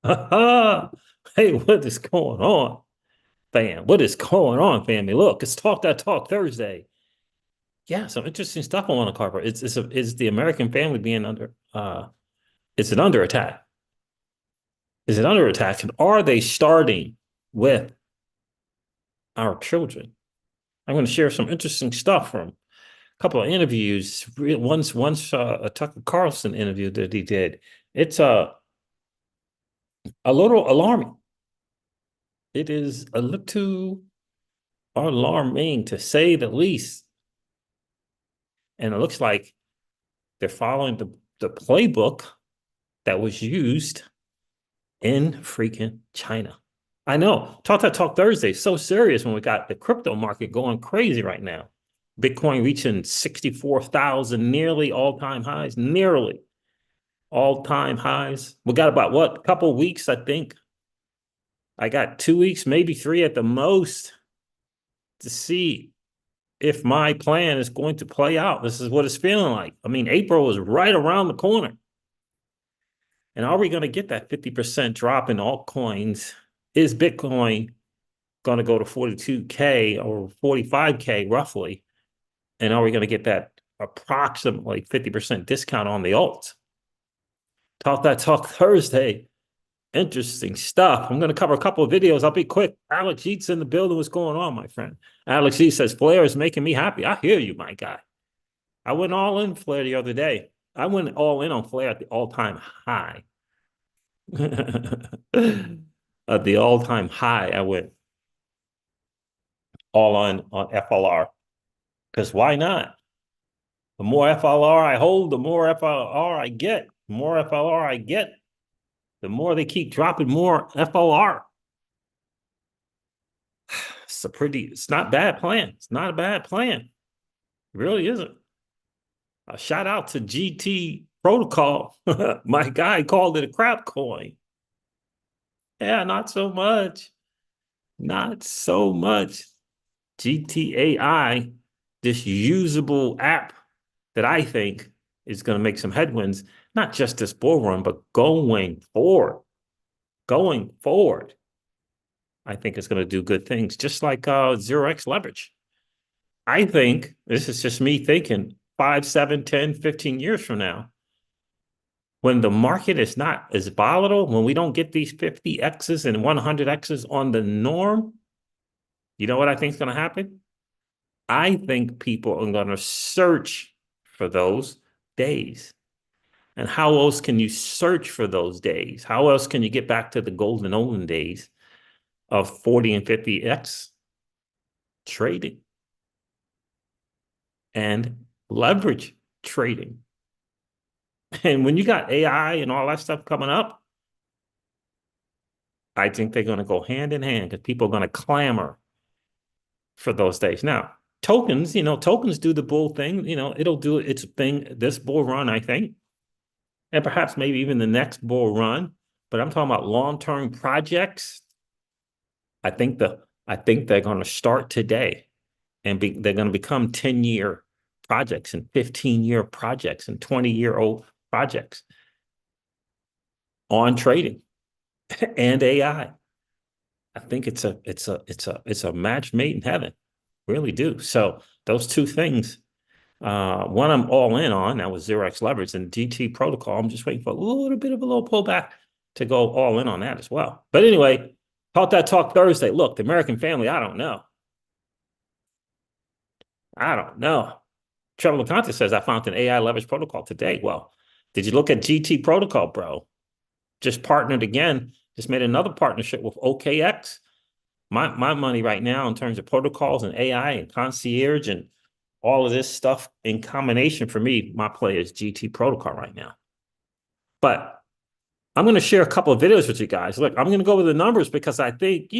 Hey, what is going on, fam? What is going on, family? Look, it's Talk That Talk Thursday. Yeah, some interesting stuff I want to cover. It's the American family being under is it under attack? Is it under attack? And are they starting with our children? I'm going to share some interesting stuff from a couple of interviews. Once a Tucker Carlson interview that he did. It's a little alarming. It is a little alarming to say the least. And it looks like they're following the playbook that was used in freaking China. I know. Talk That Talk Thursday is so serious when we got the crypto market going crazy right now. Bitcoin reaching 64,000, nearly all-time highs, nearly all-time highs. We got about what? A couple of weeks, I think. I got 2 weeks, maybe three at the most to see if my plan is going to play out. This is what it's feeling like. I mean, April is right around the corner. And are we going to get that 50% drop in altcoins? Is Bitcoin going to go to 42K or 45K roughly? And are we going to get that approximately 50% discount on the alts? Talk That Talk Thursday. Interesting stuff. I'm going to cover a couple of videos. I'll be quick. Alex Yeats in the building. What's going on, my friend? Alex Yeats says, Flair is making me happy. I hear you, my guy. I went all in Flair the other day. I went all in on Flair at the all-time high. At the all-time high, I went all on FLR. Because why not? The more FLR I hold, the more FLR I get. The more FLR I get, the more they keep dropping more FLR. It's not a bad plan. It's not a bad plan. It really isn't. A shout out to GT Protocol. My guy called it a crap coin. Yeah, not so much. Not so much. GTAI, this usable app that I think is going to make some headwinds, not just this bull run, but going forward. Going forward, I think it's going to do good things, just like 0x leverage. I think this is just me thinking 5, 7, 10, 15 years from now, when the market is not as volatile, when we don't get these 50Xs and 100Xs on the norm, you know what I think is going to happen? I think people are going to search for those days. And how else can you search for those days? How else can you get back to the golden olden days of 40 and 50X trading and leverage trading? And when you got AI and all that stuff coming up, I think they're going to go hand in hand because people are going to clamor for those days. Now, tokens do the bull thing. It'll do its thing this bull run, I think, and perhaps maybe even the next bull run. But I'm talking about long-term projects. I think they're going to start today, and they're going to become 10-year projects and 15-year projects and 20-year-old projects on trading and AI. I think it's a match made in heaven. Really do. So those two things, one I'm all in on, that was 0x leverage, and GT protocol. I'm just waiting for a little bit of a little pullback to go all in on that as well. But anyway, Talk That Talk Thursday. Look, the American family, I don't know. I don't know. Trevor LeConte says, I found an AI leverage protocol today. Well, did you look at GT protocol, bro? Just partnered again, just made another partnership with OKX. My money right now in terms of protocols and AI and concierge and all of this stuff in combination, for me, my play is GT protocol right now. But I'm going to share a couple of videos with you guys. Look, I'm going to go with the numbers because I think,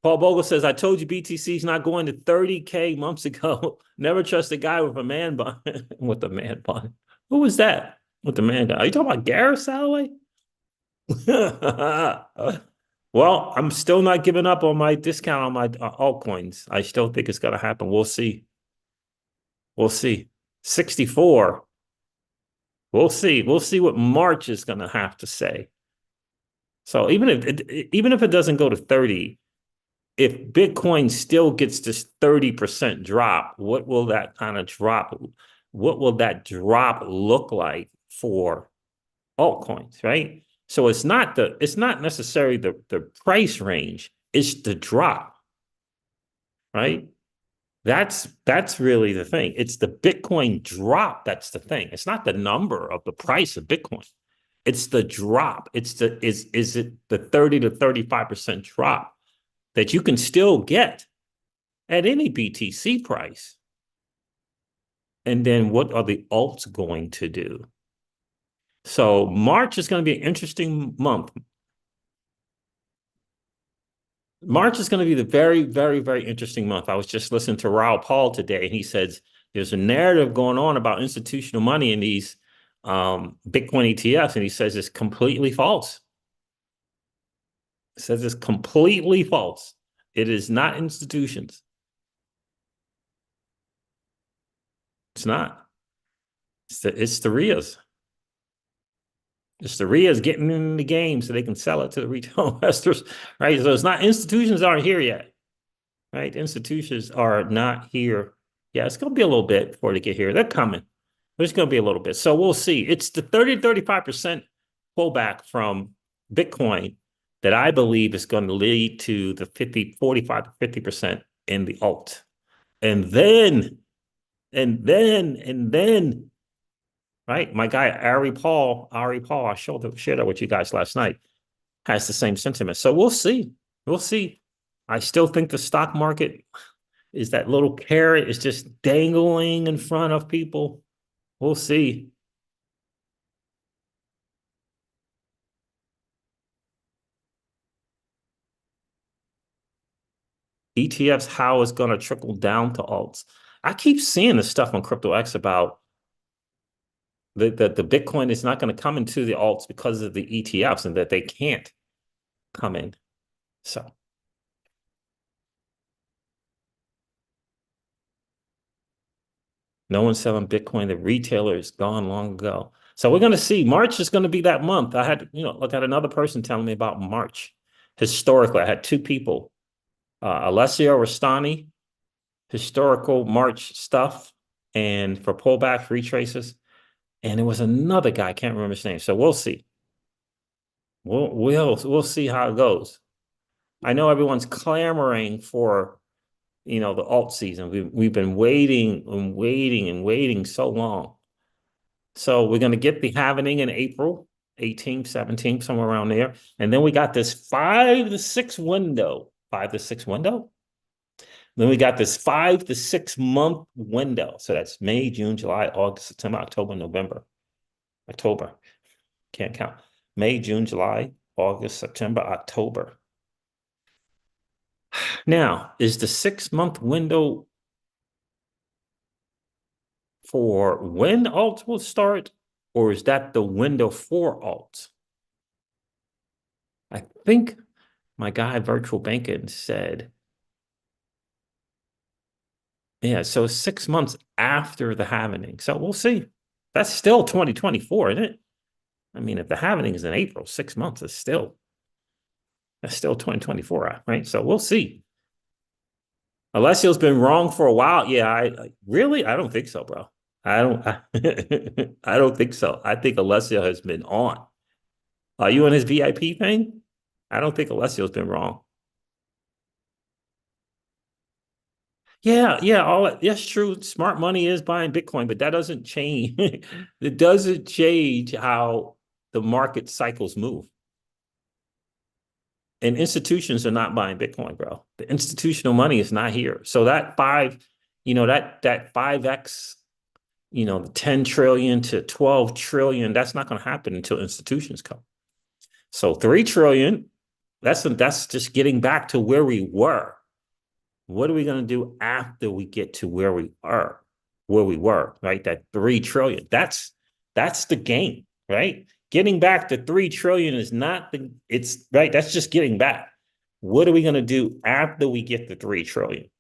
Paul Bogle says, I told you BTC is not going to 30K months ago. Never trust a guy with a man bun. With a man bun. Who was that? With the man bun? Are you talking about Gareth Salloway? Well, I'm still not giving up on my discount on my altcoins. I still think it's going to happen. We'll see. We'll see. 64. We'll see. We'll see what March is going to have to say. So even if it doesn't go to 30, if Bitcoin still gets this 30% drop, what will that kind of drop? What will that drop look like for altcoins, right? So it's not necessarily the price range, it's the drop, right? That's really the thing. It's the Bitcoin drop that's the thing. It's not the number of the price of Bitcoin. It's the drop. Is it the 30 to 35% drop that you can still get at any BTC price? And then what are the alts going to do? So March is going to be an interesting month. March is going to be the very, very, very interesting month. I was just listening to Raul Paul today, and he says there's a narrative going on about institutional money in these Bitcoin ETFs, and he says it's completely false. He says it's completely false. It is not institutions. It's not. It's the RIAs. It's the RIAs getting in the game so they can sell it to the retail investors, right? So it's not institutions aren't here yet, right? Institutions are not here. Yeah, it's going to be a little bit before they get here. They're coming. But it's going to be a little bit. So we'll see. It's the 30 to 35% pullback from Bitcoin that I believe is going to lead to the 45 to 50% in the alt. And then, right? My guy, Ari Paul, I shared that with you guys last night, has the same sentiment. So we'll see. We'll see. I still think the stock market is that little carrot is just dangling in front of people. We'll see. ETFs, how it's going to trickle down to alts. I keep seeing this stuff on CryptoX about the Bitcoin is not going to come into the alts because of the ETFs and that they can't come in. So no one's selling Bitcoin. The retailer is gone long ago. So we're going to see. March is going to be that month. I had, look at another person telling me about March. Historically, I had two people, Alessio Rastani, historical March stuff, and for pullback retraces. And it was another guy, I can't remember his name. So we'll see. We'll see how it goes. I know everyone's clamoring for the alt season. We've been waiting and waiting and waiting so long. So we're going to get the halvening in April 18th, 17th, somewhere around there. And then we got this 5 to 6 window. 5 to 6 window? Then we got this 5 to 6 month window. So that's May, June, July, August, September, October, November. October. Can't count. May, June, July, August, September, October. Now, is the 6-month window for when alts will start, or is that the window for alts? I think my guy Virtual Banking said, yeah, so 6 months after the halvening. So we'll see. That's still 2024, isn't it? I mean, if the halvening is in April, 6 months is that's still 2024, right? So we'll see. Alessio's been wrong for a while. Yeah, I really, I don't think so, bro. I don't think so. I think Alessio has been on. Are you on his VIP thing? I don't think Alessio's been wrong. Yeah, all that's true. Smart money is buying Bitcoin, but that doesn't change. It doesn't change how the market cycles move. And institutions are not buying Bitcoin, bro. The institutional money is not here. So that that 5x, the 10 trillion to 12 trillion, that's not going to happen until institutions come. So 3 trillion, that's just getting back to where we were. What are we going to do after we get to where we were, right? That 3 trillion. That's the game, right? Getting back to 3 trillion is not it's right. That's just getting back. What are we going to do after we get to 3 trillion?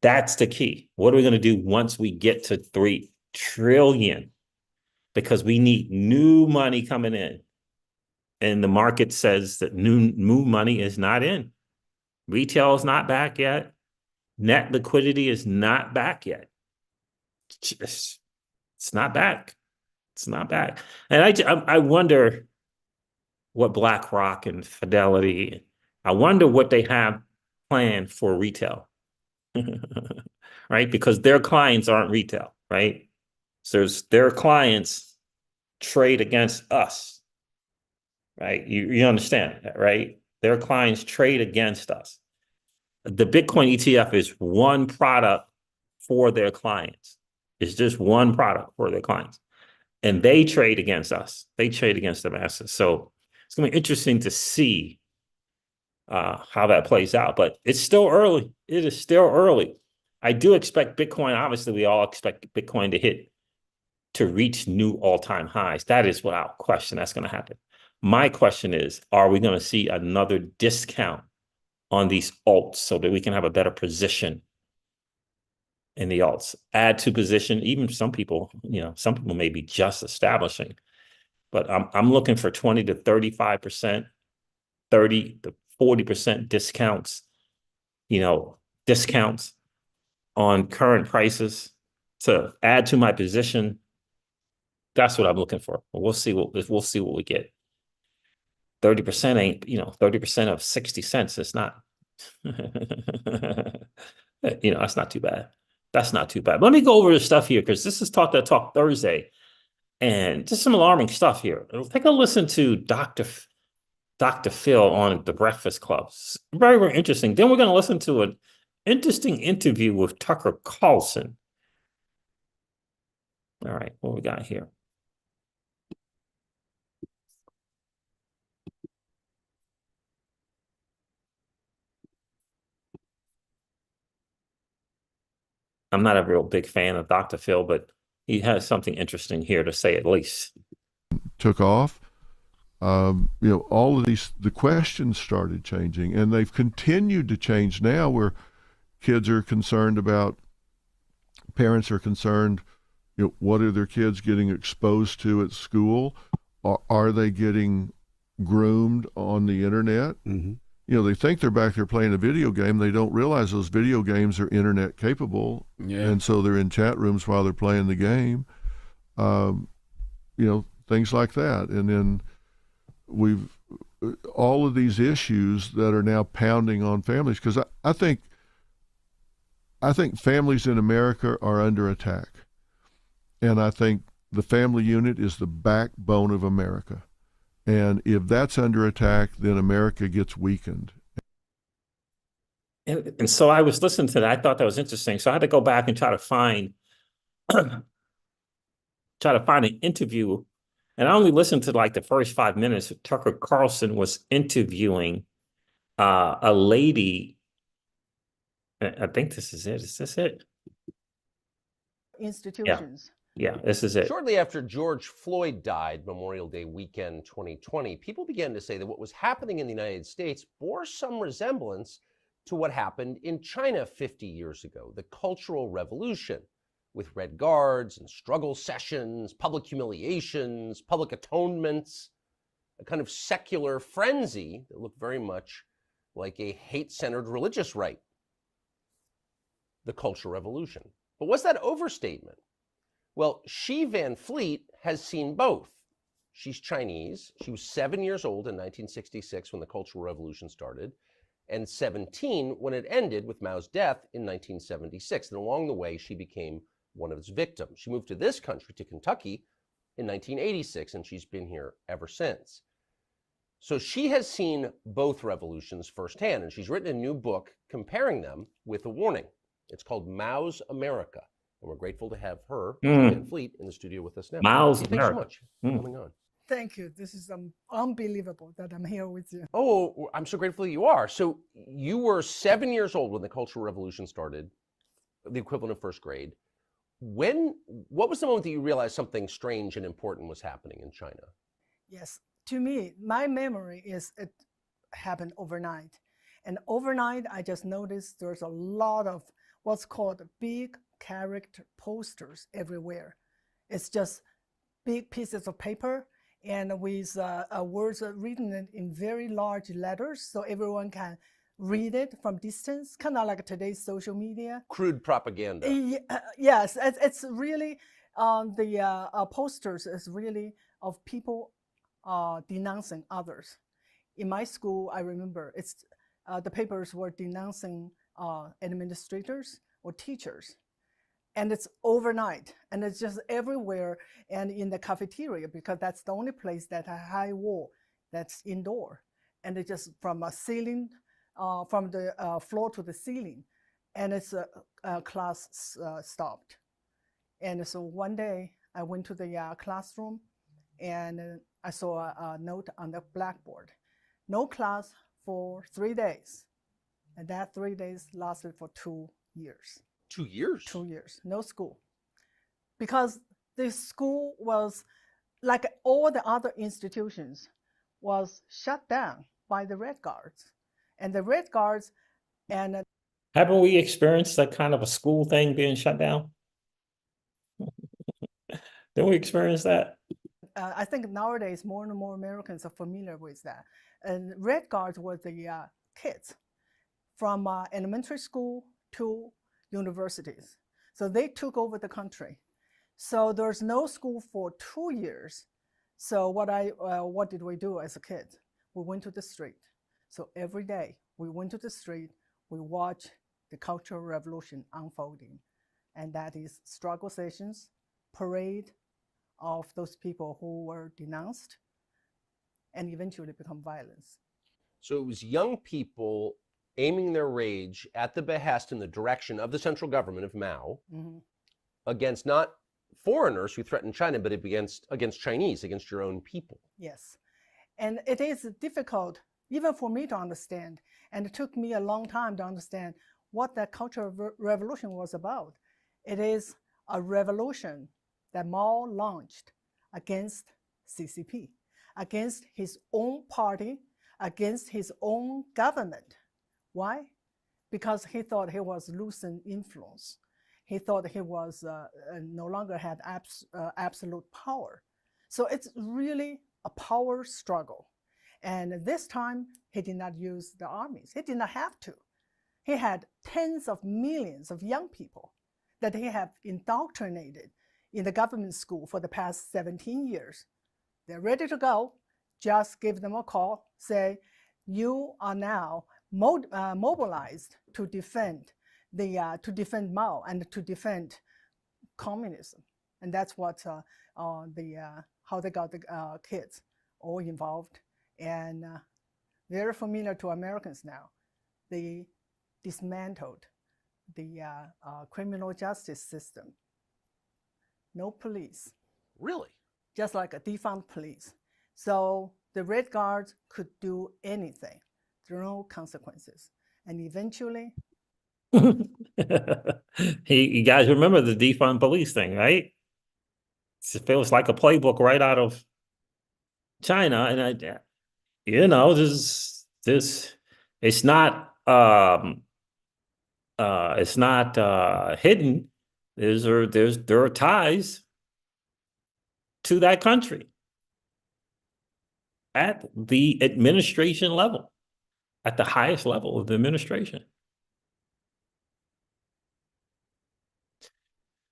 That's the key. What are we going to do once we get to 3 trillion? because we need new money coming in. And the market says that new money is not in. Retail is not back yet. Net liquidity is not back yet. It's not back. It's not back. And I wonder what BlackRock and Fidelity, I wonder what they have planned for retail, right? Because their clients aren't retail, right? So their clients trade against us, right? You understand that, right? Their clients trade against us. The Bitcoin ETF is one product for their clients. It's just one product for their clients. And they trade against us. They trade against the masses. So it's going to be interesting to see how that plays out. But it's still early. It is still early. I do expect Bitcoin. Obviously, we all expect Bitcoin to reach new all-time highs. That is without question. That's going to happen. My question is, are we going to see another discount on these alts so that we can have a better position in the alts? Add to position. Even some people may be just establishing, but I'm looking for 20 to 35%, 30 to 40% discounts, discounts on current prices to add to my position. That's what I'm looking for. We'll see what we get. 30% ain't, 30% of 60 cents. It's not, that's not too bad. That's not too bad. Let me go over the stuff here because this is Talk That Talk Thursday, and just some alarming stuff here. Take a listen to Dr. Phil on The Breakfast Club. Very, very interesting. Then we're going to listen to an interesting interview with Tucker Carlson. All right, what we got here? I'm not a real big fan of Dr. Phil, but he has something interesting here to say at least. Took off. All of the questions started changing, and they've continued to change now where kids are concerned about, parents are concerned, what are their kids getting exposed to at school? Are they getting groomed on the internet? Mm-hmm. They think they're back there playing a video game. They don't realize those video games are internet capable. Yeah. And so they're in chat rooms while they're playing the game. Things like that. And then we've all of these issues that are now pounding on families, because I think families in America are under attack. And I think the family unit is the backbone of America. And if that's under attack, then America gets weakened. And so I was listening to that. I thought that was interesting. So I had to go back and try to find an interview. And I only listened to like the first 5 minutes. Tucker Carlson was interviewing a lady. I think this is it. Is this it? Institutions. Yeah, this is it. Shortly after George Floyd died, Memorial Day weekend 2020, people began to say that what was happening in the United States bore some resemblance to what happened in China 50 years ago, the Cultural Revolution, with red guards and struggle sessions, public humiliations, public atonements, a kind of secular frenzy that looked very much like a hate-centered religious rite. The Cultural Revolution. But was that overstatement? Well, Xi Van Fleet has seen both. She's Chinese. She was 7 years old in 1966 when the Cultural Revolution started, and 17 when it ended with Mao's death in 1976. And along the way, she became one of its victims. She moved to this country, to Kentucky, in 1986, and she's been here ever since. So she has seen both revolutions firsthand, and she's written a new book comparing them with a warning. It's called Mao's America. And we're grateful to have her, Van Fleet, in the studio with us now. Mao's Thanks America. so much for coming on. Thank you. This is unbelievable that I'm here with you. Oh, I'm so grateful that you are. So you were 7 years old when the Cultural Revolution started, the equivalent of first grade. What was the moment that you realized something strange and important was happening in China? Yes. To me, my memory is it happened overnight. And overnight, I just noticed there's a lot of what's called big character posters everywhere. It's just big pieces of paper and with words written in very large letters so everyone can read it from distance, kind of like today's social media. Crude propaganda. Yes, it's really the posters is really of people denouncing others. In my school, I remember it's the papers were denouncing administrators or teachers, and it's overnight, and it's just everywhere, and in the cafeteria because that's the only place that has a high wall that's indoor, and it's just from a ceiling, from the floor to the ceiling, and it's class stopped. And so one day I went to the classroom, and I saw a note on the blackboard: no class for 3 days. And that 3 days lasted for 2 years. 2 years? 2 years, no school. Because the school was, like all the other institutions, was shut down by the Red Guards. And the Red Guards and Haven't we experienced that kind of a school thing being shut down? Didn't we experience that? I think nowadays more and more Americans are familiar with that. And Red Guards were the kids from elementary school to universities. So they took over the country. So there's no school for 2 years. So what did we do as a kid? We went to the street. So every day we went to the street, we watched the Cultural Revolution unfolding. And that is struggle sessions, parade of those people who were denounced, and eventually become violence. So it was young people aiming their rage at the behest and the direction of the central government of Mao against not foreigners who threatened China, but against Chinese, against your own people. Yes. And it is difficult even for me to understand. And it took me a long time to understand what that Cultural Revolution was about. It is a revolution that Mao launched against CCP, against his own party, against his own government. Why? Because he thought he was losing influence. He thought he was no longer had absolute power. So it's really a power struggle. And this time, he did not use the armies. He did not have to. He had tens of millions of young people that he had indoctrinated in the government school for the past 17 years. They're ready to go. Just give them a call, say, you are now mobilized to defend Mao and to defend communism. And that's what how they got the kids all involved, and very familiar to Americans now. They dismantled the criminal justice system. No police. Really? Just like a defunct police. So the Red Guards could do anything. There are no consequences. And eventually... You guys remember the defund police thing, right? It feels like a playbook right out of China. And it's not hidden. There are ties to that country at the administration level, at the highest level of the administration.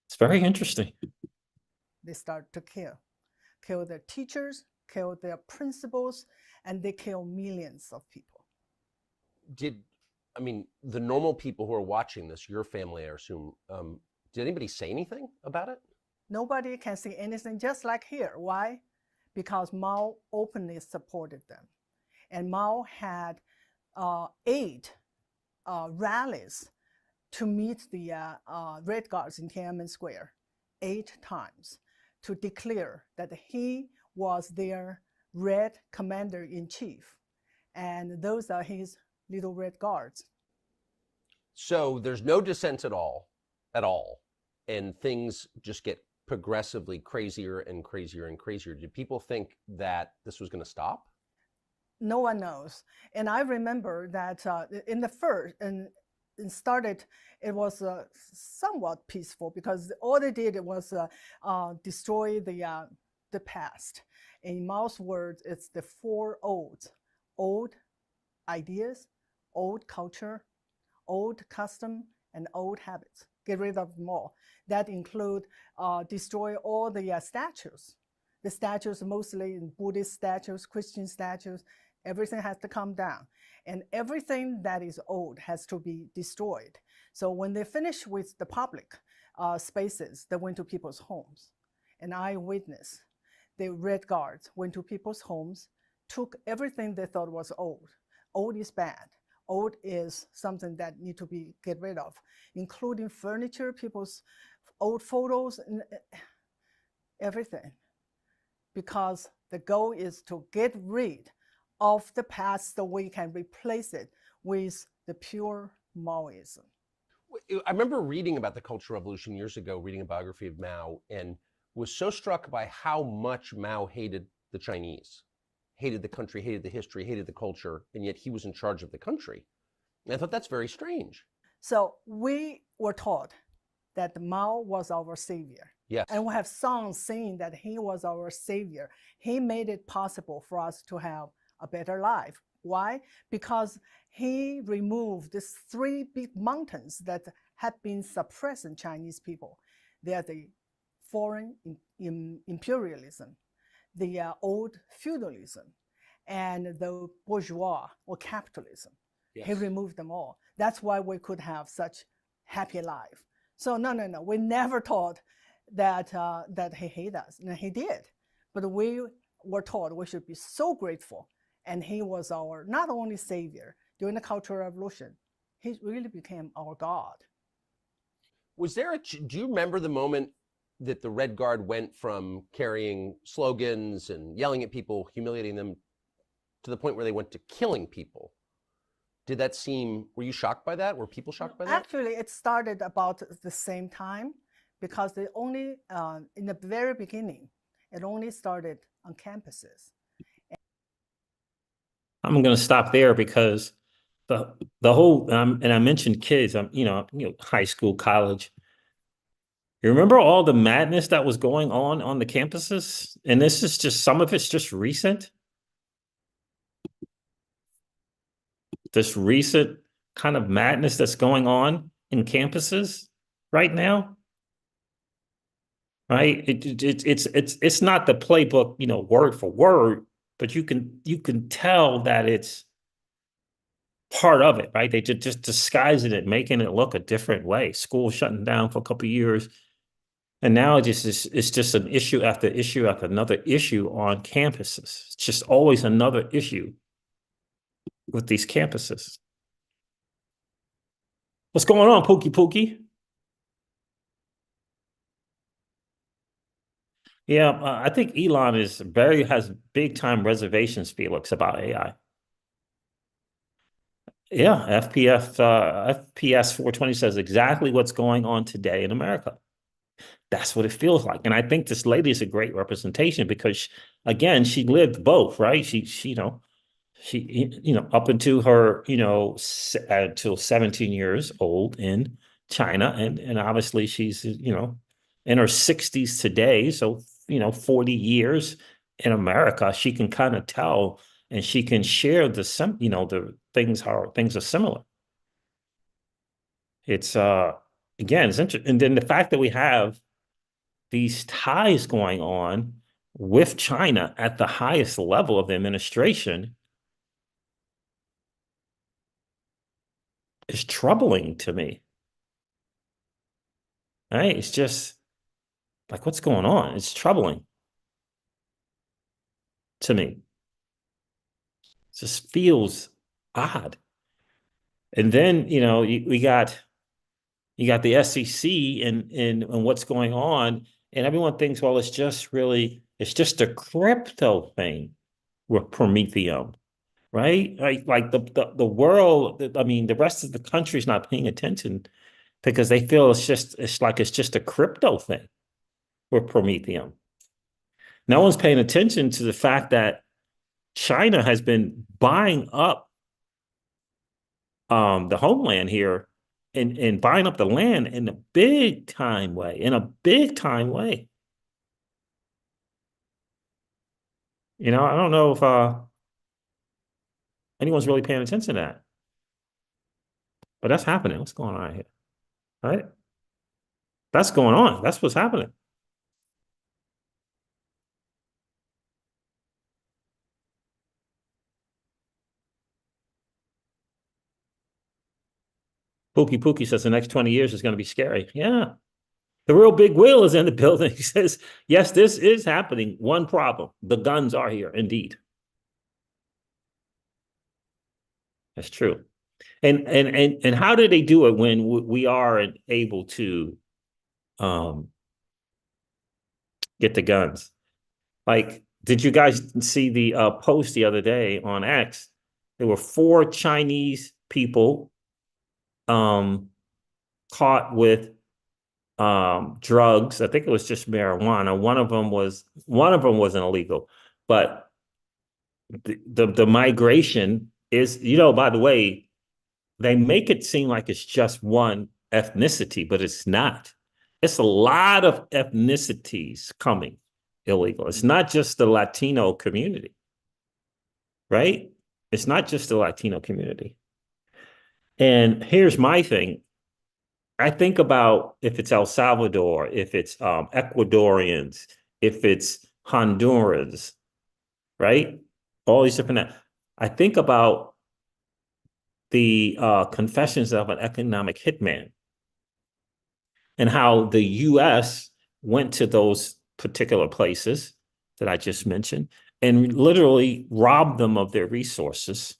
It's very interesting. They start to kill their teachers, kill their principals, and they kill millions of people. The normal people who are watching this, your family, I assume, did anybody say anything about it? Nobody can say anything, just like here. Why? Because Mao openly supported them. And Mao had 8 rallies to meet the Red Guards in Tiananmen Square 8 times to declare that he was their Red Commander-in-Chief. And those are his little Red Guards. So there's no dissent at all, and things just get progressively crazier and crazier and crazier. Did people think that this was going to stop? No one knows. And I remember that in the first, and it was somewhat peaceful because all they did was destroy the the past. In Mao's words, it's the 4 olds: old ideas, old culture, old custom, and old habits. Get rid of them all. That include destroy all the statues. The statues, mostly Buddhist statues, Christian statues, everything has to come down. And everything that is old has to be destroyed. So when they finish with the public spaces, they went to people's homes. And I witnessed the Red Guards went to people's homes, took everything they thought was old. Old is bad. Old is something that need to be get rid of, including furniture, people's old photos, and everything. Because the goal is to get rid of the past so we can replace it with the pure Maoism. I remember reading about the Cultural Revolution years ago, reading a biography of Mao, and was so struck by how much Mao hated the Chinese, hated the country, hated the history, hated the culture, and yet he was in charge of the country. And I thought that's very strange. So we were taught that Mao was our savior. Yes. And we have songs saying that he was our savior. He made it possible for us to have a better life. Why? Because he removed these 3 big mountains that had been suppressing Chinese people. They are the foreign imperialism, the old feudalism, and the bourgeois or capitalism. Yes. He removed them all. That's why we could have such happy life. So no, we never thought that that he hated us. And he did, but we were taught we should be so grateful. And he was our not only savior during the Cultural Revolution, he really became our God. Was there do you remember the moment that the Red Guard went from carrying slogans and yelling at people, humiliating them, to the point where they went to killing people? Did that seem, were you shocked by that? Were people shocked by that? Actually, it started about the same time, because they only, in the very beginning, it only started on campuses. I'm going to stop there because the whole, and I mentioned kids, high school, college. You remember all the madness that was going on the campuses? And this is just, some of it's just recent. This recent kind of madness that's going on in campuses right now. Right? It's not the playbook, word for word, but you can tell that it's part of it, right? They just disguising it, making it look a different way. School shutting down for a couple of years. And now it's just an issue after issue after another issue on campuses. It's just always another issue with these campuses. What's going on, Pookie? Yeah, I think Elon has big time reservations, Felix, about AI. Yeah, FPS 420 says exactly what's going on today in America. That's what it feels like. And I think this lady is a great representation because, again, she lived both, right? She up into her, until 17 years old in China. And obviously she's, in her 60s today. So, 40 years in America, she can kind of tell and she can share the things, how things are similar. It's, again, it's interesting. And then the fact that we have these ties going on with China at the highest level of the administration is troubling to me. Right? It's just like, what's going on? It's troubling to me. It just feels odd. And then, you got the SEC and what's going on, and everyone thinks, well, it's just a crypto thing with Prometheum, right? Like the world, the rest of the country's not paying attention because they feel it's just a crypto thing with Prometheum. No one's paying attention to the fact that China has been buying up the homeland here and buying up the land in a big time way, I don't know if anyone's really paying attention to that, but that's happening. What's going on here? Right? That's going on. That's what's happening. Pookie says the next 20 years is going to be scary. Yeah. The real big wheel is in the building. He says, yes, this is happening. One problem. The guns are here, indeed. That's true. And how do they do it when we are able to um, get the guns? Like, did you guys see the post the other day on X? There were 4 Chinese people um, caught with drugs. I think it was just marijuana. One of them wasn't illegal, but the migration is, by the way, they make it seem like it's just one ethnicity, but it's not. It's a lot of ethnicities coming illegal. It's not just the Latino community, right? It's not just the Latino community. And here's my thing. I think about if it's El Salvador, if it's Ecuadorians, if it's Hondurans, right? All these different. I think about the confessions of an economic hitman and how the U.S. went to those particular places that I just mentioned and literally robbed them of their resources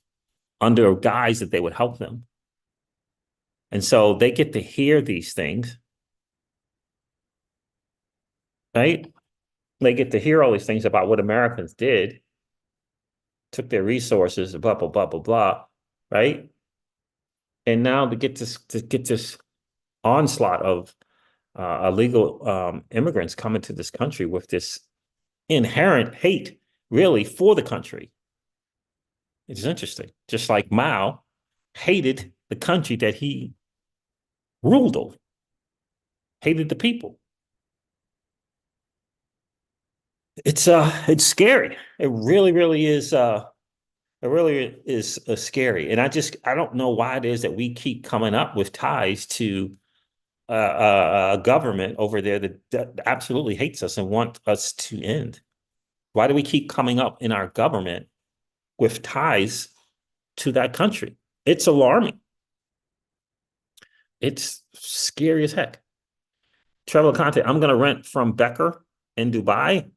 under a guise that they would help them. And so they get to hear these things, right? They get to hear all these things about what Americans did, took their resources, blah, blah, blah, blah, blah, right? And now to get this onslaught of illegal immigrants coming to this country with this inherent hate, really, for the country. It's interesting. Just like Mao hated the country that he ruled over, hated the people. It's scary. It really, really is. It really is scary. And I don't know why it is that we keep coming up with ties to a government over there that absolutely hates us and want us to end. Why do we keep coming up in our government with ties to that country? It's alarming. It's scary as heck. Trevor Conte, I'm going to rent from Becker in Dubai.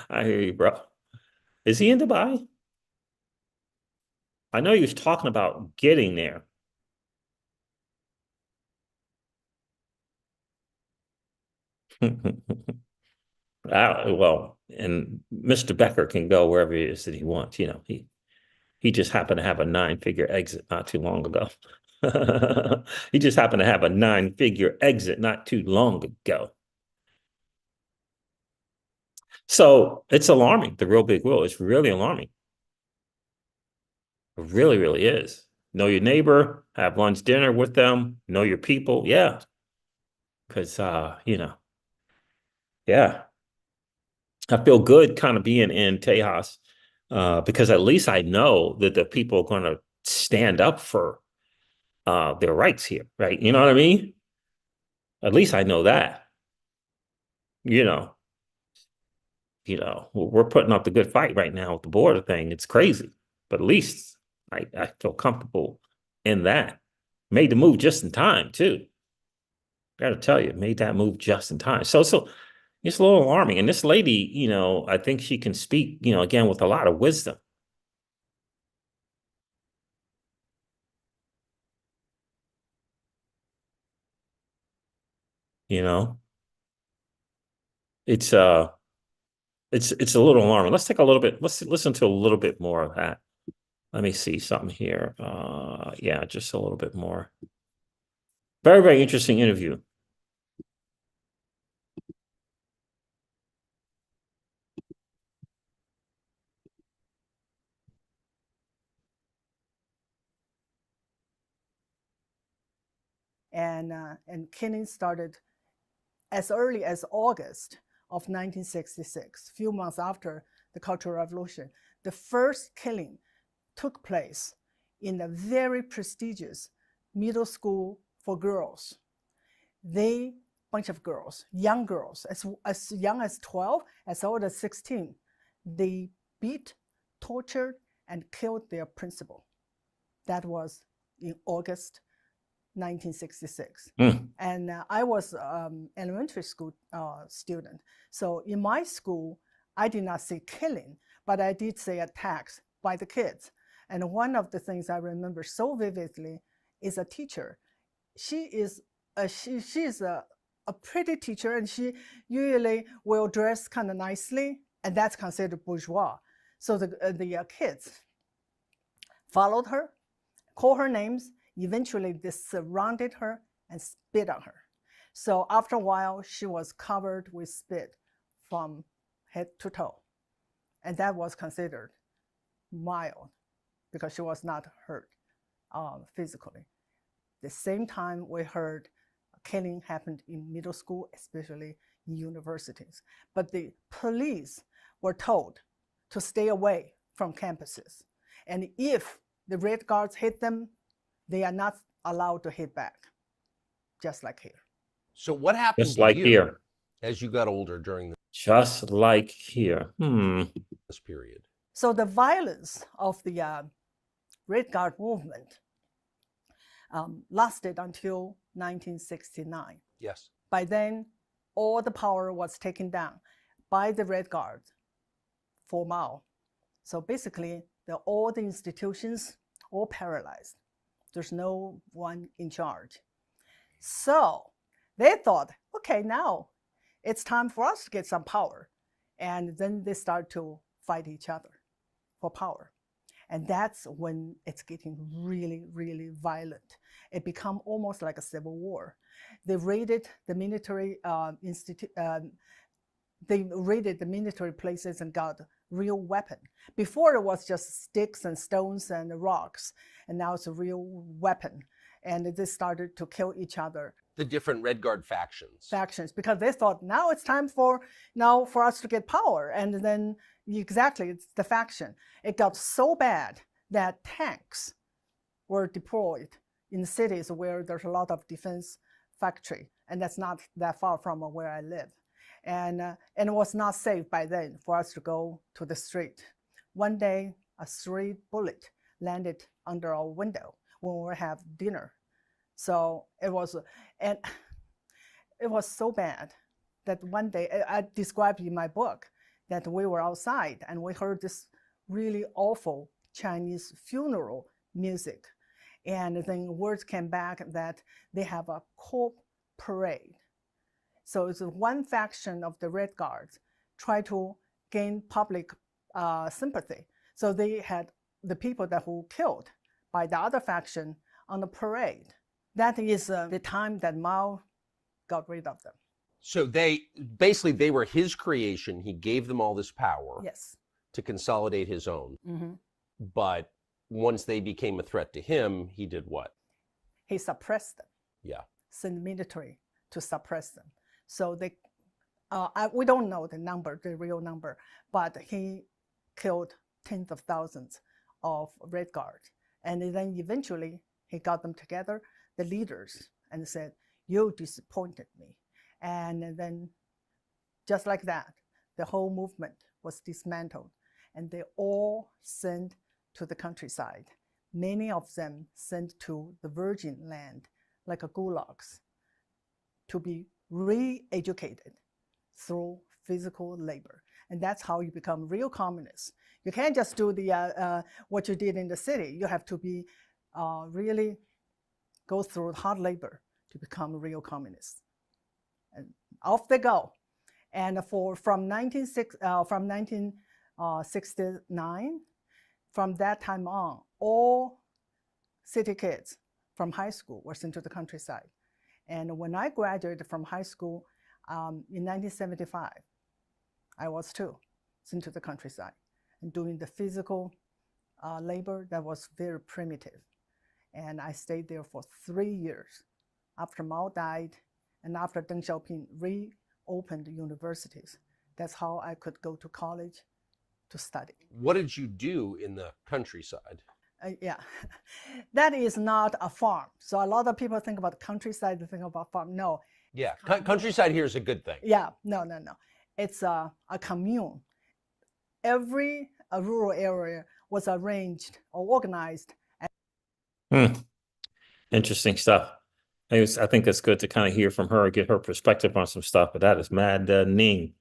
I hear you, bro. Is he in Dubai? I know he was talking about getting there. Well, and Mr. Becker can go wherever it is that he wants. He just happened to have a 9-figure exit not too long ago. He just happened to have a 9-figure exit not too long ago. So it's alarming, the real big will. It's really alarming. It really, really is. Know your neighbor, have lunch, dinner with them, know your people. Yeah. Because, yeah. I feel good kind of being in Tejas because at least I know that the people are going to stand up for their rights here, right? You know what I mean? At least I know that. You know, we're putting up the good fight right now with the border thing. It's crazy, but at least I feel comfortable in that. Made the move just in time too. Got to tell you, made that move just in time. So it's a little alarming. And this lady, I think she can speak, again with a lot of wisdom. You know, it's it's a little alarming. Let's take a little bit. Let's listen to a little bit more of that. Let me see something here. Yeah, just a little bit more. Very, very interesting interview. And killing started as early as August of 1966, few months after the Cultural Revolution, the first killing took place in a very prestigious middle school for girls. They, bunch of girls, young girls, as young as 12, as old as 16, they beat, tortured, and killed their principal. That was in August 1966. And I was elementary school student. So in my school, I did not see killing, but I did see attacks by the kids. And one of the things I remember so vividly is a teacher. She is a pretty teacher, and she usually will dress kind of nicely, and that's considered bourgeois. So the kids followed her, called her names. Eventually, they surrounded her and spit on her. So after a while, she was covered with spit from head to toe. And that was considered mild because she was not hurt physically. The same time we heard killing happened in middle school, especially in universities. But the police were told to stay away from campuses. And if the Red Guards hit them, they are not allowed to hit back, just like here. So what happened Just to like you here. as you got older during Just like here. this period? So the violence of the Red Guard movement lasted until 1969. Yes. By then, all the power was taken down by the Red Guard for Mao. So basically, all the institutions all paralyzed. There's no one in charge. So they thought, okay, now it's time for us to get some power. And then they start to fight each other for power. And that's when it's getting really, really violent. It become almost like a civil war. They raided the military they raided the military places and got real weapon. Before it was just sticks and stones and rocks, and now it's a real weapon. And they started to kill each other. The different Red Guard factions. Because they thought now it's time for us to get power. And then exactly, it's the faction. It got so bad that tanks were deployed in cities where there's a lot of defense factory, and that's not that far from where I live. And it was not safe by then for us to go to the street. One day, a stray bullet landed under our window when we were having dinner. So it was so bad that one day, I described in my book that we were outside and we heard this really awful Chinese funeral music. And then words came back that they have a corpse parade. So it's one faction of the Red Guards try to gain public sympathy. So they had the people that were killed by the other faction on the parade. That is the time that Mao got rid of them. So they were his creation. He gave them all this power. Yes. To consolidate his own. Mm-hmm. But once they became a threat to him, he did what? He suppressed them. Yeah. Sent military to suppress them. So they, we don't know the real number, but he killed tens of thousands of Red Guards. And then eventually he got them together, the leaders, and said, "You disappointed me." And then just like that, the whole movement was dismantled, and they all sent to the countryside. Many of them sent to the virgin land, like a gulags, to be re-educated through physical labor. And that's how you become real communists. You can't just do what you did in the city. You have to be really go through hard labor to become real communists. And off they go. And from 1969, from that time on, all city kids from high school were sent to the countryside. And when I graduated from high school in 1975, I was too sent to the countryside and doing the physical labor that was very primitive. And I stayed there for 3 years after Mao died and after Deng Xiaoping opened universities. That's how I could go to college to study. What did you do in the countryside? Yeah, that is not a farm. So a lot of people think about countryside, they think about farm. No. Yeah, countryside here is a good thing. Yeah, no. It's a commune. Every rural area was arranged or organized. Interesting stuff. I think it's good to kind of hear from her, get her perspective on some stuff, but that is mad Ning.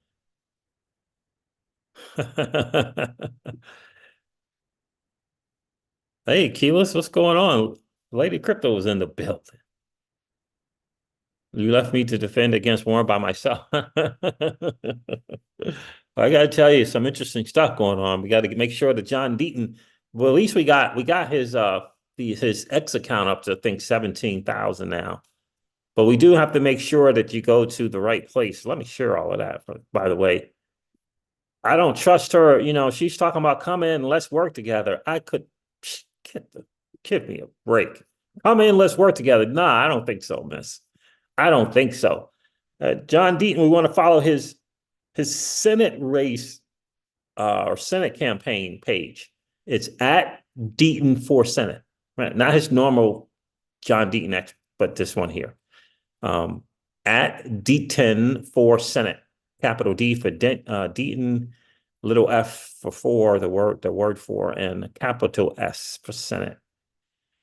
Hey, Keyless, what's going on? Lady Crypto is in the building. You left me to defend against Warren by myself. I got to tell you, some interesting stuff going on. We got to make sure that John Deaton, well, at least we got his X account up to, I think, 17,000 now. But we do have to make sure that you go to the right place. Let me share all of that, by the way. I don't trust her. You know, she's talking about come in, let's work together. I could give me a break. Come in, let's work together. Nah, I don't think so, miss. I don't think so. John Deaton, we want to follow his Senate race or Senate campaign page. It's at Deaton for Senate, right? Not his normal John Deaton X, but this one here. At Deaton for Senate, capital D for Deaton, little f for the word for, and capital S for Senate.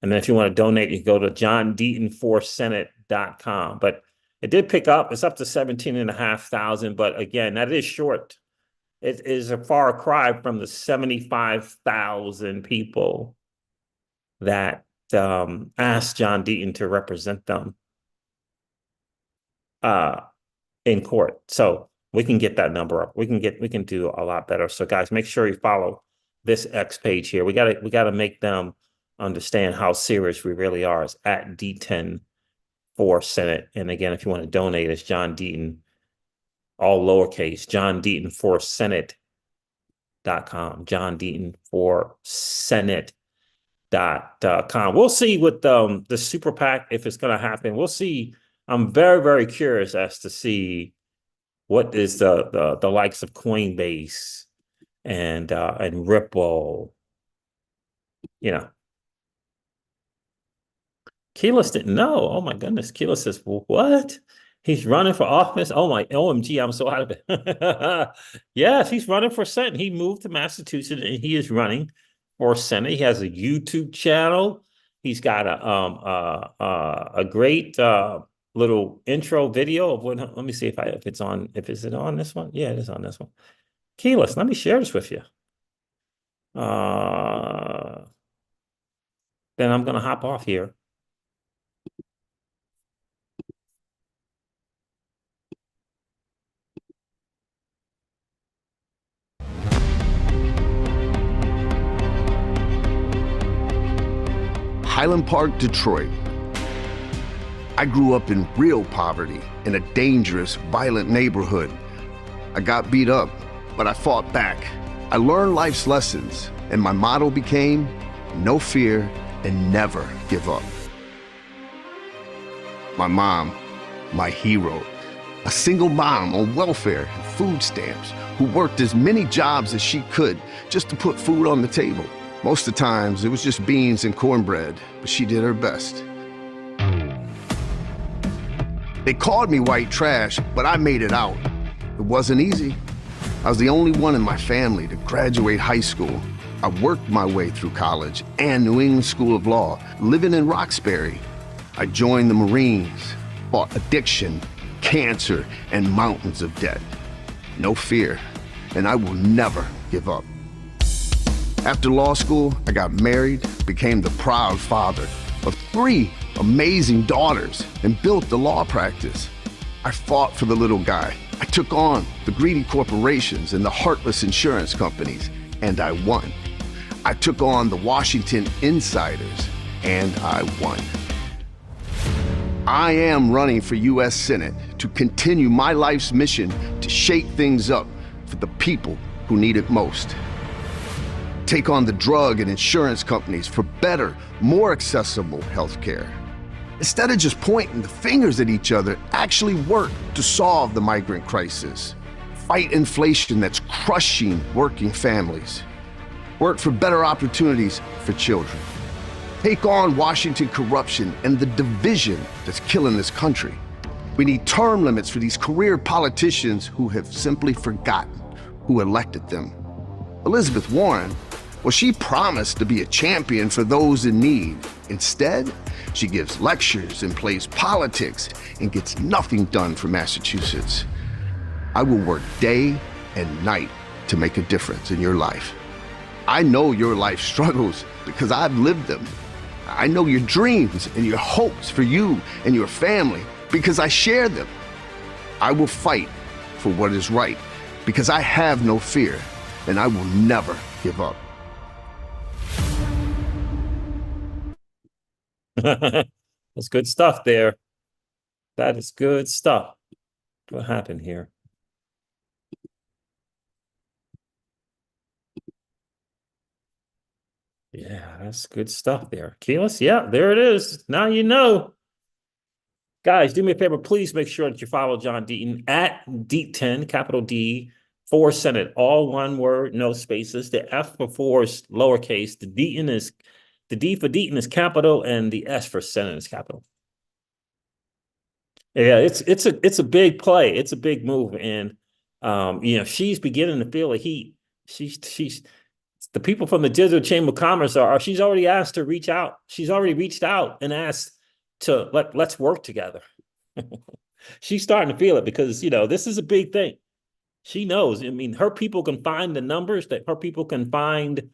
And then if you want to donate, you can go to johndeatonforsenate.com. But it did pick up. It's up to 17,500. But again, that is short. It is a far cry from the 75,000 people that asked John Deaton to represent them in court. So we can get that number up. We can do a lot better. So guys, make sure you follow this X page here. We gotta make them understand how serious we really are. It's at D10 for Senate. And again, if you want to donate, it's John Deaton, all lowercase, John Deaton for Senate.com. John Deaton for Senate.com. We'll see with the super PAC if it's going to happen. We'll see. I'm very, very curious as to see what is the likes of Coinbase and Ripple, you know. Keyless didn't know. Oh my goodness. Keyless says, what? He's running for office? Oh my, OMG, I'm so out of it. Yes, he's running for Senate. He moved to Massachusetts and he is running for Senate. He has a YouTube channel. He's got a great little intro video of what, let me see if it's on this one? Yeah, it is on this one. Keyless, let me share this with you. Then I'm going to hop off here. Highland Park, Detroit. I grew up in real poverty in a dangerous, violent neighborhood. I got beat up, but I fought back. I learned life's lessons, and my motto became no fear and never give up. My mom, my hero, a single mom on welfare and food stamps who worked as many jobs as she could just to put food on the table. Most of the times, it was just beans and cornbread, but she did her best. They called me white trash, but I made it out. It wasn't easy. I was the only one in my family to graduate high school. I worked my way through college and New England School of Law, living in Roxbury. I joined the Marines, fought addiction, cancer, and mountains of debt. No fear, and I will never give up. After law school, I got married, became the proud father of 3 amazing daughters, and built the law practice. I fought for the little guy. I took on the greedy corporations and the heartless insurance companies, and I won. I took on the Washington insiders, and I won. I am running for U.S. Senate to continue my life's mission to shake things up for the people who need it most. Take on the drug and insurance companies for better, more accessible health care. Instead of just pointing the fingers at each other, actually work to solve the migrant crisis. Fight inflation that's crushing working families. Work for better opportunities for children. Take on Washington corruption and the division that's killing this country. We need term limits for these career politicians who have simply forgotten who elected them. Elizabeth Warren, well, she promised to be a champion for those in need. Instead, she gives lectures and plays politics and gets nothing done for Massachusetts. I will work day and night to make a difference in your life. I know your life struggles because I've lived them. I know your dreams and your hopes for you and your family because I share them. I will fight for what is right because I have no fear and I will never give up. That's good stuff there. That is good stuff. What happened here? Yeah, that's good stuff there. Keyless, yeah, there it is. Now you know. Guys, do me a favor. Please make sure that you follow John Deaton at Deaton, capital D, for Senate. All one word, no spaces. The F before is lowercase. The D for Deaton is capital, and the S for Senate is capital. Yeah, it's a big play. It's a big move, and she's beginning to feel the heat. She's the people from the Digital Chamber of Commerce she's already asked to reach out. She's already reached out and asked to let's work together. She's starting to feel it because this is a big thing. She knows. I mean, her people can find the numbers that her people can find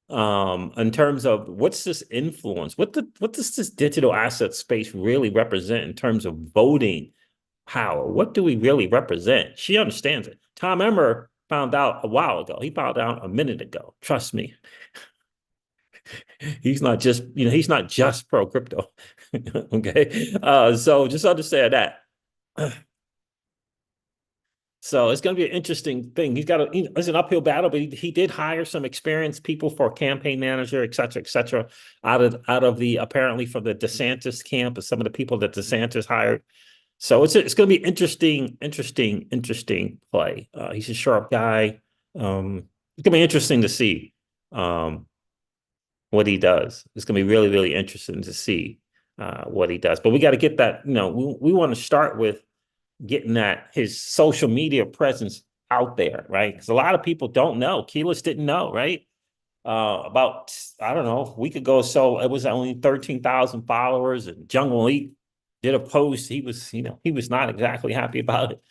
in terms of what's this influence? What does this digital asset space really represent in terms of voting power? What do we really represent? She understands it. Tom Emmer found out a while ago. He found out a minute ago. Trust me. He's not just pro crypto. Okay. So just understand that. So it's going to be an interesting thing. It's an uphill battle, but he did hire some experienced people for campaign manager, et cetera, out of the apparently from the DeSantis camp and some of the people that DeSantis hired. So it's going to be interesting play. He's a sharp guy. It's going to be interesting to see what he does. It's going to be really, really interesting to see what he does. But we got to get that. We want to start with getting his social media presence out there, right? Because a lot of people don't know. Keyless didn't know, right? About, I don't know, a week ago or so, it was only 13,000 followers, and Jungle Elite did a post. He was not exactly happy about it,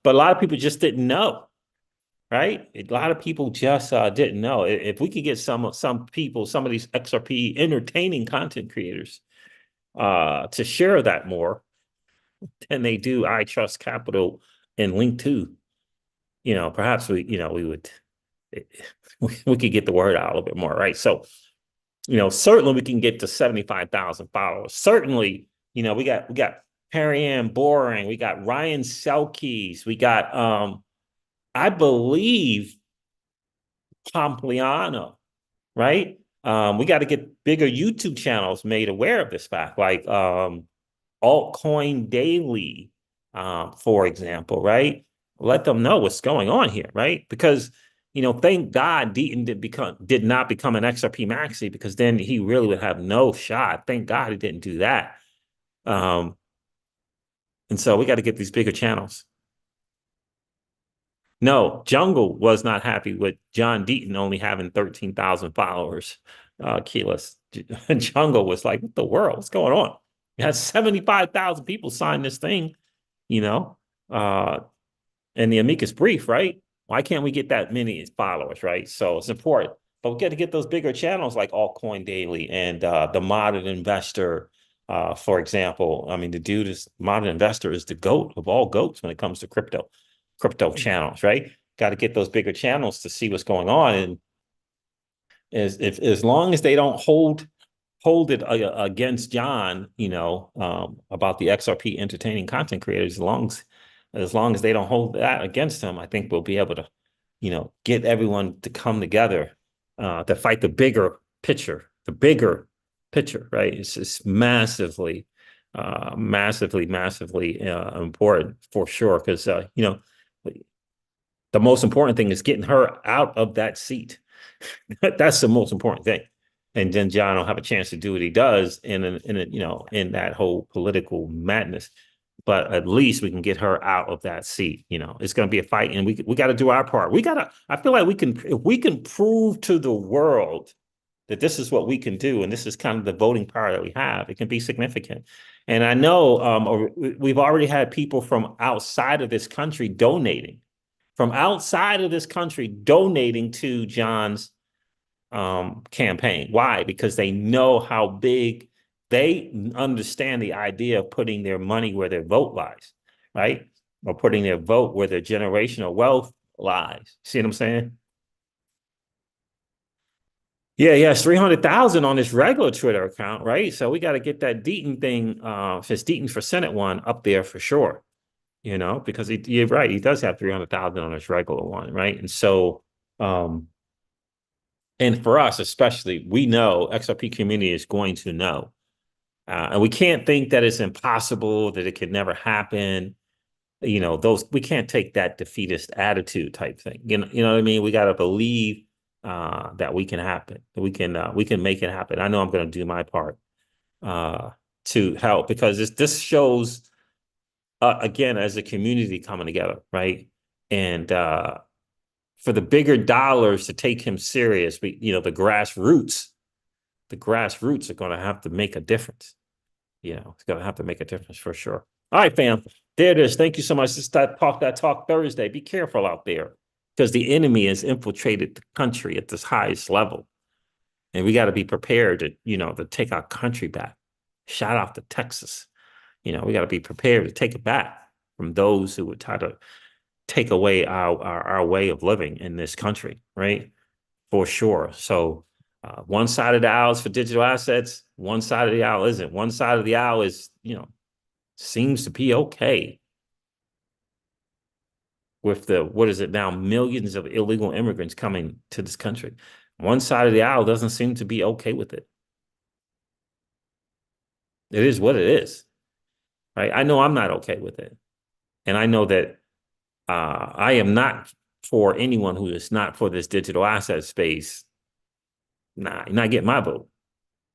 but a lot of people just didn't know, right? A lot of people just didn't know. If we could get some people, some of these XRP entertaining content creators to share that more than they do I Trust Capital and Link 2, perhaps we could get the word out a little bit more, right? So, certainly we can get to 75,000 followers. Certainly, we got Perry Ann Boring, we got Ryan Selkes, we got I believe Pompliano, right? We got to get bigger YouTube channels made aware of this fact, like Altcoin Daily, for example, right? Let them know what's going on here, right? Because, thank God Deaton did not become an XRP maxi, because then he really would have no shot. Thank God he didn't do that. And so we got to get these bigger channels. No, Jungle was not happy with John Deaton only having 13,000 followers, Keyless. Jungle was like, what the world? What's going on? You had 75,000 people sign this thing, in the amicus brief, right? Why can't we get that many followers, right? So it's important. But we got to get those bigger channels like Altcoin Daily and the Modern Investor, for example. I mean, Modern Investor is the GOAT of all GOATs when it comes to crypto channels, right? Got to get those bigger channels to see what's going on. And as long as they don't hold it against John, about the XRP entertaining content creators, as long as they don't hold that against him, I think we'll be able to, get everyone to come together to fight the bigger picture, the bigger picture, right? It's massively, massively important for sure. Because the most important thing is getting her out of that seat. That's the most important thing. And then John will have a chance to do what he does in that whole political madness. But at least we can get her out of that seat. It's going to be a fight, and we got to do our part. I feel like if we can prove to the world that this is what we can do, and this is kind of the voting power that we have, it can be significant. And I know we've already had people from outside of this country donating to John's campaign. Why? Because they know how big, they understand the idea of putting their money where their vote lies, right? Or putting their vote where their generational wealth lies. See what I'm saying? Yeah, he has 300,000 on his regular Twitter account, right? So we got to get that Deaton thing, his Deaton for Senate one up there for sure, because you're right. He does have 300,000 on his regular one, right? And so, and for us especially, we know XRP community is going to know. And we can't think that it's impossible, that it could never happen. We can't take that defeatist attitude type thing. You know what I mean? We got to believe that we can happen. We can make it happen. I know I'm going to do my part to help, because this shows again, as a community coming together, right? And for the bigger dollars to take him serious, the grassroots are going to have to make a difference. It's going to have to make a difference for sure. All right, fam. There it is. Thank you so much. This is Talk Thursday. Be careful out there, because the enemy has infiltrated the country at this highest level. And we got to be prepared to take our country back. Shout out to Texas. We got to be prepared to take it back from those who would try to take away our way of living in this country, right? For sure. So one side of the aisle is for digital assets. One side of the aisle isn't. One side of the aisle is, seems to be okay with what is it now, millions of illegal immigrants coming to this country. One side of the aisle doesn't seem to be okay with it. It is what it is, right? I know I'm not okay with it. And I know that I am not for anyone who is not for this digital asset space. Nah, you're not getting my vote,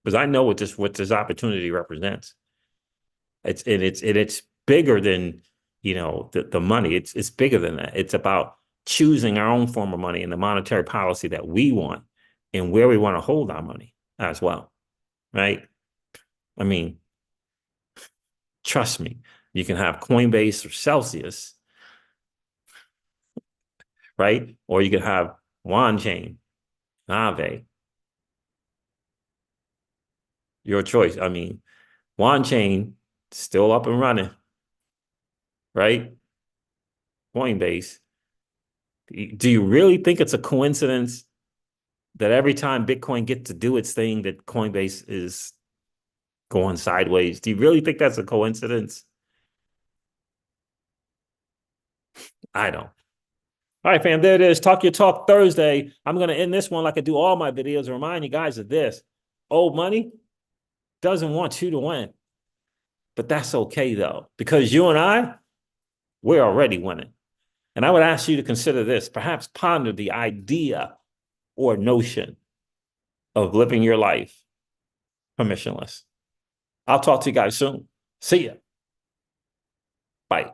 because I know what this opportunity represents. It's bigger than the money. It's bigger than that. It's about choosing our own form of money and the monetary policy that we want, and where we want to hold our money as well, right? I mean, trust me, you can have Coinbase or Celsius, right? Or you can have Chain, Aave. Your choice. I mean, Chain still up and running, right? Coinbase. Do you really think it's a coincidence that every time Bitcoin gets to do its thing, that Coinbase is going sideways? Do you really think that's a coincidence? I don't. All right, fam, there it is. Talk Your Talk Thursday. I'm going to end this one like I do all my videos, and remind you guys of this. Old money doesn't want you to win. But that's okay, though, because you and we're already winning. And I would ask you to consider this, perhaps ponder the idea or notion of living your life permissionless. I'll talk to you guys soon. See ya. Bye.